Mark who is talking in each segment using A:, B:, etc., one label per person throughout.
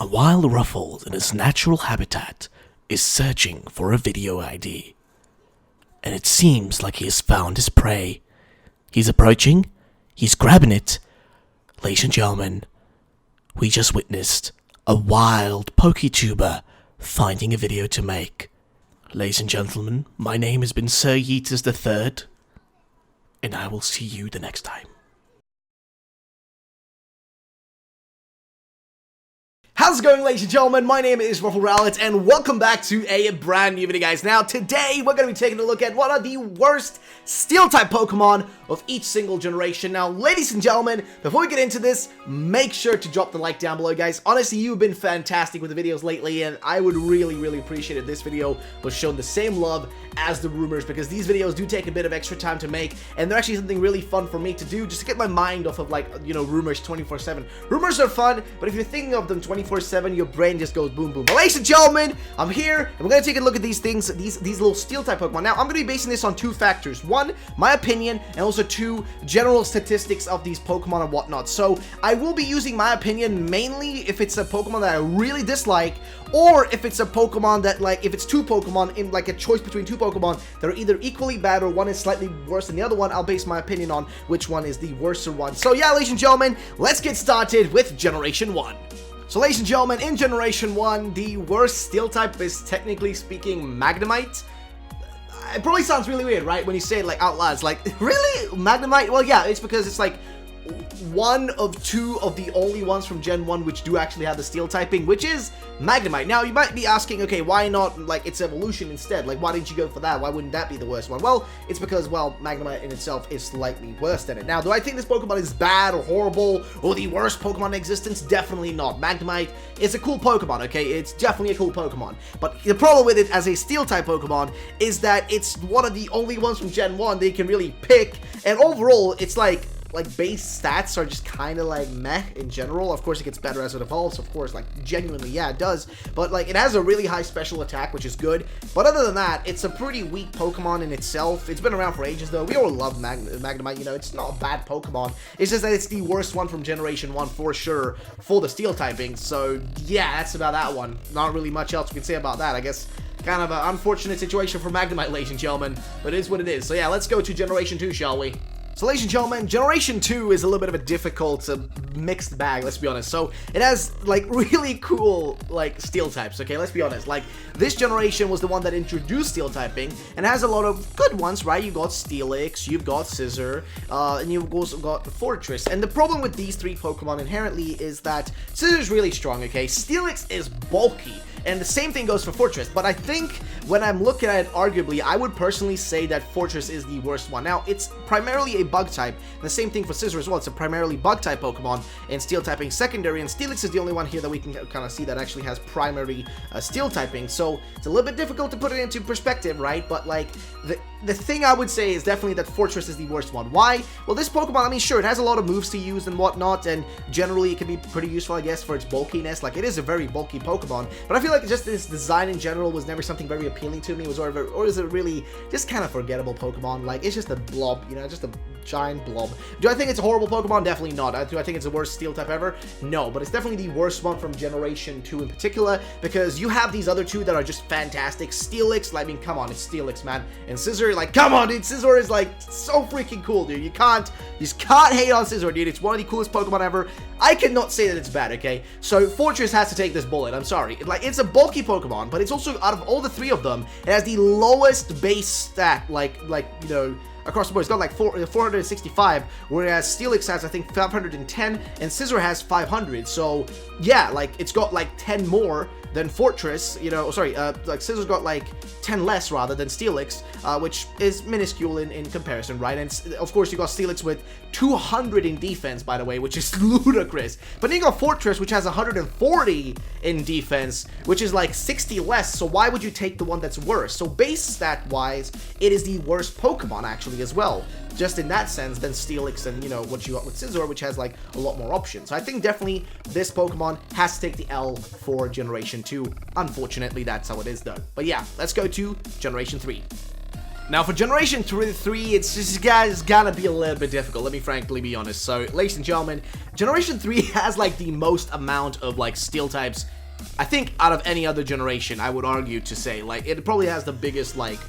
A: A wild ruffle in his natural habitat is searching for a video ID. And it seems like he has found his prey. He's approaching, he's grabbing it. Ladies and gentlemen, we just witnessed a wild PokeTuber finding a video to make. Ladies and gentlemen, my name has been Sir Yeetus III, and I will see you the next time.
B: How's it going, ladies and gentlemen? My name is Ruffle Rowlet, and welcome back to a brand new video, guys. Now, today, we're going to be taking a look at one of the worst Steel-type Pokemon of each single generation. Now, ladies and gentlemen, before we get into this, make sure to drop the like down below, guys. Honestly, you've been fantastic with the videos lately, and I would really appreciate it if this video was shown the same love as the rumors, because these videos do take a bit of extra time to make, and they're actually something really fun for me to do, just to get my mind off of, like, you know, rumors 24/7. Rumors are fun, but if you're thinking of them 24/7, your brain just goes boom boom. But ladies and gentlemen, I'm here, and we're gonna take a look at these things, these little Steel-type Pokemon. Now, I'm gonna be basing this on two factors. One, my opinion, and also two, general statistics of these Pokemon and whatnot. So, I will be using my opinion mainly if it's a Pokemon that I really dislike, or if it's a Pokemon that, like, if it's two Pokemon, in like a choice between two Pokemon that are either equally bad or one is slightly worse than the other one, I'll base my opinion on which one is the worse one. So yeah, ladies and gentlemen, let's get started with Generation 1. So ladies and gentlemen, in Generation 1, the worst Steel type is, technically speaking, Magnemite. It probably sounds really weird, right, when you say it like out loud. It's like, really? Magnemite? Well, yeah, it's because it's like one of two of the only ones from Gen 1 which do actually have the Steel typing, which is Magnemite. Now, you might be asking, okay, why not, like, its evolution instead? Like, why didn't you go for that? Why wouldn't that be the worst one? Well, it's because, well, Magnemite in itself is slightly worse than it. Now, do I think this Pokemon is bad or horrible or the worst Pokemon in existence? Definitely not. Magnemite is a cool Pokemon, okay? It's definitely a cool Pokemon. But the problem with it as a Steel-type Pokemon is that it's one of the only ones from Gen 1 they can really pick, and overall, it's like base stats are just kind of like meh in general. Of course, it gets better as it evolves, of course, like, genuinely, yeah, it does, but like, it has a really high special attack, which is good, but other than that, it's a pretty weak Pokemon in itself. It's been around for ages, though. We all love Magnemite, you know, it's not a bad Pokemon. It's just that it's the worst one from Generation 1, for sure, for the Steel typing, so yeah, that's about that one. Not really much else we can say about that, I guess. Kind of an unfortunate situation for Magnemite, ladies and gentlemen, but it is what it is. So yeah, let's go to Generation 2, shall we? So ladies and gentlemen, Generation 2 is a little bit of a difficult, mixed bag, let's be honest. So, it has, like, really cool, like, Steel types, okay? Let's be honest. Like, this generation was the one that introduced Steel typing, and has a lot of good ones, right? You've got Steelix, you've got Scizor, and you've also got Fortress. And the problem with these three Pokemon inherently is that Scizor is really strong, okay? Steelix is bulky. And the same thing goes for Fortress, but I think when I'm looking at it, arguably, I would personally say that Fortress is the worst one. Now, it's primarily a bug type, and the same thing for Scizor as well. It's a primarily bug type Pokemon, and Steel typing secondary, and Steelix is the only one here that we can kind of see that actually has primary Steel typing, so it's a little bit difficult to put it into perspective, right? But, like, the thing I would say is definitely that Fortress is the worst one. Why? Well, this Pokemon, I mean, sure, it has a lot of moves to use and whatnot, and generally it can be pretty useful, I guess, for its bulkiness. Like, it is a very bulky Pokemon, but I feel like just its design in general was never something very appealing to me. It was or is it really just kind of forgettable Pokemon? Like, it's just a blob, you know, just a giant blob. Do I think it's a horrible Pokemon? Definitely not. Do I think it's the worst Steel type ever? No, but it's definitely the worst one from Generation 2 in particular, because you have these other two that are just fantastic. Steelix, like, I mean, come on, it's Steelix, man. And Scizor, like, come on, dude, Scizor is, like, so freaking cool, dude. You just can't hate on Scizor, dude. It's one of the coolest Pokemon ever. I cannot say that it's bad, okay? So, Fortress has to take this bullet. I'm sorry. Like, it's a bulky Pokemon, but it's also, out of all the three of them, it has the lowest base stat, like, you know, across the board. It's got like 465, whereas Steelix has, I think, 510, and Scizor has 500. So, yeah, like, it's got like 10 more than Fortress, you know, sorry, like, Scizor's got like 10 less, rather, than Steelix, which is minuscule in comparison, right? And, of course, you got Steelix with 200 in defense, by the way, which is ludicrous. But then you got Fortress, which has 140 in defense, which is like 60 less, so why would you take the one that's worse? So, base stat-wise, it is the worst Pokemon, actually, as well. Just in that sense, than Steelix and, you know, what you got with Scizor, which has, like, a lot more options. So I think definitely this Pokemon has to take the L for Generation 2. Unfortunately, that's how it is, though. But yeah, let's go to Generation 3. Now for Generation 3, it's just guys gotta be a little bit difficult, let me frankly be honest. So, ladies and gentlemen, Generation 3 has like the most amount of like steel types, I think, out of any other generation, I would argue to say. Like, it probably has the biggest like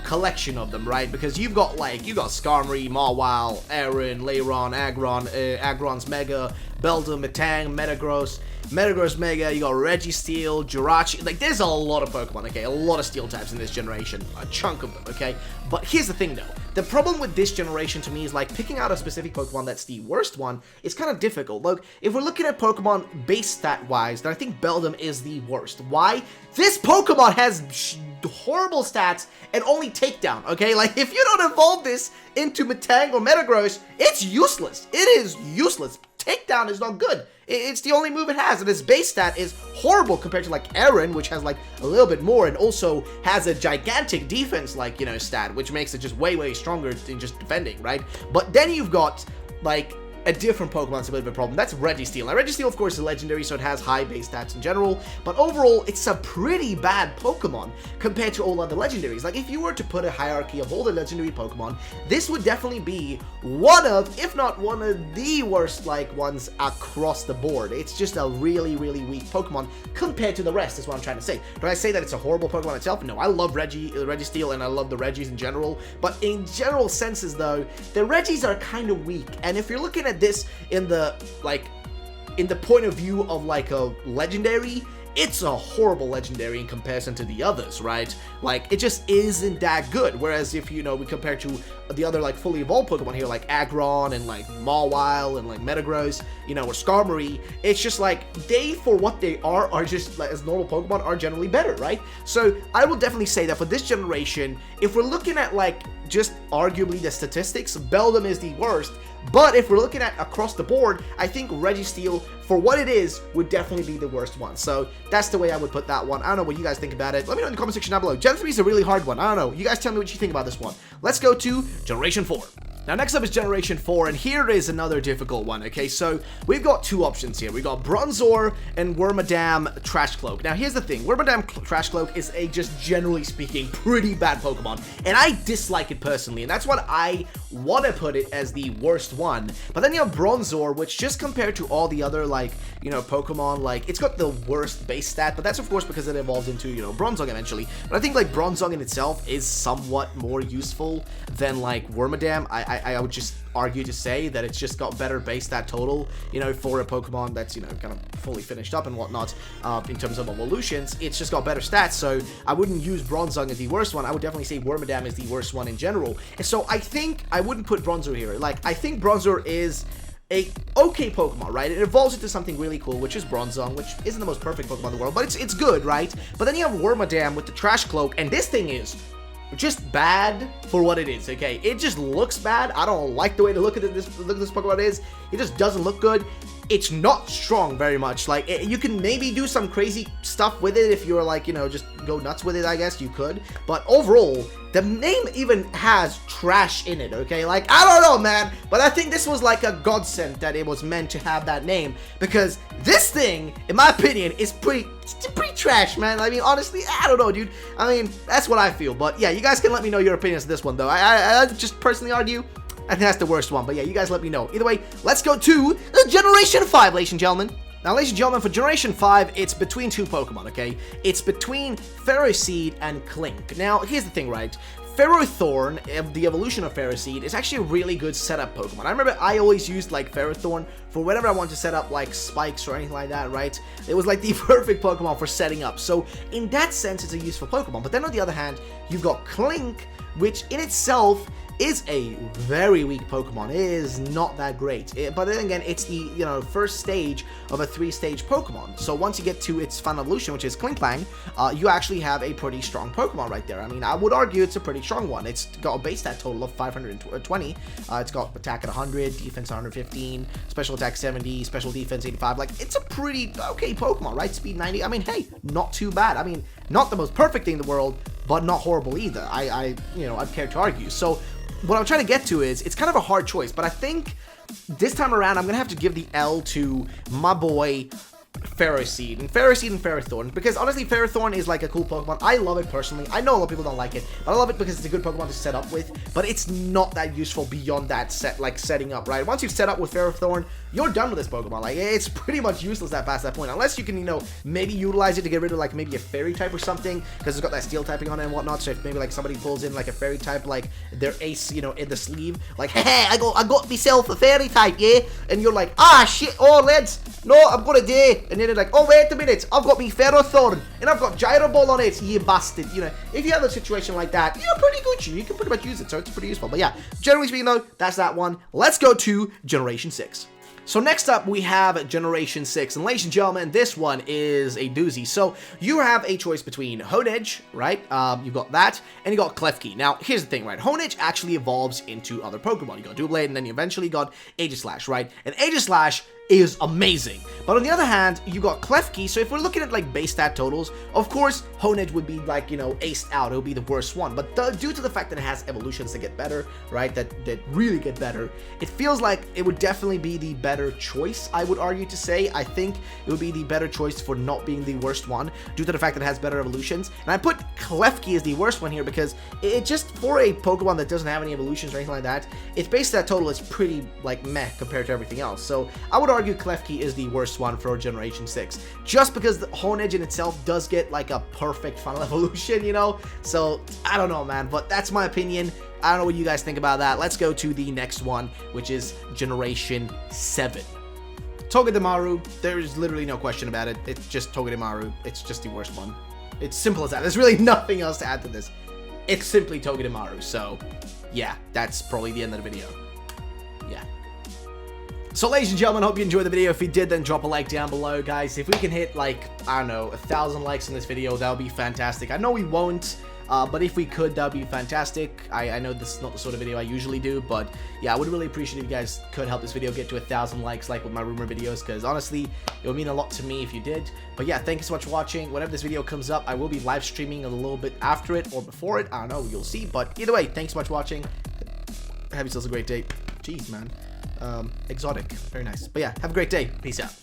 B: collection of them, right? Because you got Skarmory, Mawile, Aaron, Lairon, Aggron's Mega, Beldum, Metang, Metagross Mega, you got Registeel, Jirachi, like there's a lot of Pokemon, okay, a lot of steel types in this generation, a chunk of them, okay, but here's the thing though, the problem with this generation to me is like picking out a specific Pokemon that's the worst one is kind of difficult. Look, if we're looking at Pokemon base stat wise, then I think Beldum is the worst. Why? This Pokemon has horrible stats and only takedown, okay, like if you don't evolve this into Metang or Metagross, it's useless, it is useless. Takedown is not good. It's the only move it has, and its base stat is horrible compared to like Aaron, which has like a little bit more, and also has a gigantic defense like, you know, stat, which makes it just way stronger in just defending, right? But then you've got like a different Pokemon that's a bit of a problem. That's Registeel. Now, Registeel, of course, is legendary, so it has high base stats in general, but overall, it's a pretty bad Pokemon compared to all other legendaries. Like, if you were to put a hierarchy of all the legendary Pokemon, this would definitely be one of, if not one of the worst, like, ones across the board. It's just a really weak Pokemon compared to the rest, is what I'm trying to say. Do I say that it's a horrible Pokemon itself? No, I love Registeel, and I love the Regis in general, but in general senses, though, the Regis are kind of weak, and if you're looking at this in the point of view of like a legendary, it's a horrible legendary in comparison to the others, right? Like, it just isn't that good. Whereas if, you know, we compare to the other like fully evolved Pokemon here, like Aggron and like Mawile and like Metagross, you know, or Skarmory, it's just like they, for what they are just like as normal Pokemon, are generally better, right? So I will definitely say that for this generation, if we're looking at like just arguably the statistics, Beldum is the worst. But if we're looking at across the board, I think Registeel, for what it is, would definitely be the worst one. So that's the way I would put that one. I don't know what you guys think about it. Let me know in the comment section down below. Gen 3 is a really hard one. I don't know. You guys tell me what you think about this one. Let's go to Generation 4. Now, next up is Generation 4, and here is another difficult one, okay? So, we've got two options here. We've got Bronzor and Wormadam Trash Cloak. Now, here's the thing. Wormadam Trash Cloak is a, just generally speaking, pretty bad Pokemon, and I dislike it personally, and that's what I want to put it as the worst one. But then you have Bronzor, which just compared to all the other, like, you know, Pokemon, like, it's got the worst base stat, but that's, of course, because it evolves into, you know, Bronzong eventually. But I think, like, Bronzong in itself is somewhat more useful than, like, Wormadam. I would just argue to say that it's just got better base stat total, you know, for a Pokemon that's, you know, kind of fully finished up and whatnot, in terms of evolutions. It's just got better stats, so I wouldn't use Bronzong as the worst one. I would definitely say Wormadam is the worst one in general. And so I think I wouldn't put Bronzor here. Like, I think Bronzor is a okay Pokemon, right? It evolves into something really cool, which is Bronzong, which isn't the most perfect Pokemon in the world, but it's good, right? But then you have Wormadam with the Trash Cloak, and this thing is just bad for what it is, okay? It just looks bad. I don't like the way to look at this Pokemon is. It just doesn't look good. It's not strong very much. Like, you can maybe do some crazy stuff with it if you're like, you know, just go nuts with it, I guess you could. But overall, the name even has trash in it, okay? Like, I don't know, man, but I think this was like a godsend that it was meant to have that name, because this thing, in my opinion, is pretty trash, man. I mean, honestly, I don't know, dude. I mean, that's what I feel. But yeah, you guys can let me know your opinions of this one, though. I just personally argue I think that's the worst one, but yeah, you guys let me know. Either way, let's go to Generation 5, ladies and gentlemen. Now, ladies and gentlemen, for Generation 5, it's between two Pokemon, okay? It's between Ferroseed and Klink. Now, here's the thing, right? Ferrothorn, the evolution of Ferroseed, is actually a really good setup Pokemon. I remember I always used, like, Ferrothorn for whenever I wanted to set up, like, spikes or anything like that, right? It was, like, the perfect Pokemon for setting up. So, in that sense, it's a useful Pokemon. But then, on the other hand, you've got Klink, which in itself is a very weak Pokemon. It is not that great. But then again, it's the, you know, first stage of a 3-stage Pokemon. So once you get to its final evolution, which is Klinklang, you actually have a pretty strong Pokemon right there. I mean, I would argue it's a pretty strong one. It's got a base stat total of 520. It's got attack at 100, defense 115, special attack 70, special defense 85. Like, it's a pretty okay Pokemon, right? Speed 90. I mean, hey, not too bad. I mean, not the most perfect thing in the world, but not horrible either. You know, I'd care to argue. So what I'm trying to get to is, it's kind of a hard choice, but I think this time around, I'm going to have to give the L to my boy Ferroseed and Ferrothorn, because honestly Ferrothorn is like a cool Pokemon. I love it personally. I know a lot of people don't like it, but I love it because it's a good Pokemon to set up with, but it's not that useful beyond that setting up, right? Once you've set up with Ferrothorn, you're done with this Pokemon. Like, it's pretty much useless past that point, unless you can, you know, maybe utilize it to get rid of like maybe a fairy type or something, because it's got that steel typing on it and whatnot. So if maybe like somebody pulls in like a fairy type, like their ace, you know, in the sleeve, like, hey, I got myself a fairy type, yeah, and you're like, ah shit, oh lads, no, I'm gonna die, and then they're like, oh wait a minute, I've got me Ferrothorn and I've got Gyro Ball on it, you bastard. You know, if you have a situation like that, you're pretty good. You can pretty much use it, so it's pretty useful. But yeah, generally speaking though, that's that one. Let's go to Generation 6. So next up, we have Generation 6, and ladies and gentlemen, this one is a doozy. So you have a choice between Honedge, right? You've got that, and you got Klefki. Now, here's the thing, right? Honedge actually evolves into other Pokemon. You got Doublade, and then you eventually got Aegislash, right? And Aegislash is amazing. But on the other hand, you got Klefki, so if we're looking at like base stat totals, of course, Honedge would be like, you know, aced out. It would be the worst one. But due to the fact that it has evolutions that get better, right, that really get better, it feels like it would definitely be the better choice, I would argue to say. I think it would be the better choice for not being the worst one, due to the fact that it has better evolutions. And I put Klefki as the worst one here because it just, for a Pokemon that doesn't have any evolutions or anything like that, its base stat total is pretty, like, meh compared to everything else. So I would argue Klefki is the worst one for Generation 6, just because the Honedge in itself does get like a perfect final evolution, you know. So I don't know, man, but that's my opinion. I don't know what you guys think about that. Let's go to the next one, which is Generation 7. Togedemaru, there's literally no question about it. It's just Togedemaru. It's just the worst one. It's simple as that. There's really nothing else to add to this. It's simply Togedemaru. So yeah, that's probably the end of the video. Yeah. So ladies and gentlemen, hope you enjoyed the video. If you did, then drop a like down below, guys. If we can hit like, I don't know, 1,000 likes in this video, that would be fantastic. I know we won't, but if we could, that would be fantastic. I know this is not the sort of video I usually do, but yeah, I would really appreciate if you guys could help this video get to 1,000 likes, like with my rumor videos, because honestly, it would mean a lot to me if you did. But yeah, thank you so much for watching. Whenever this video comes up, I will be live streaming a little bit after it or before it. I don't know, you'll see. But either way, thanks so much for watching. Have yourselves a great day. Jeez, man. Exotic. Very nice. But yeah, have a great day. Peace out.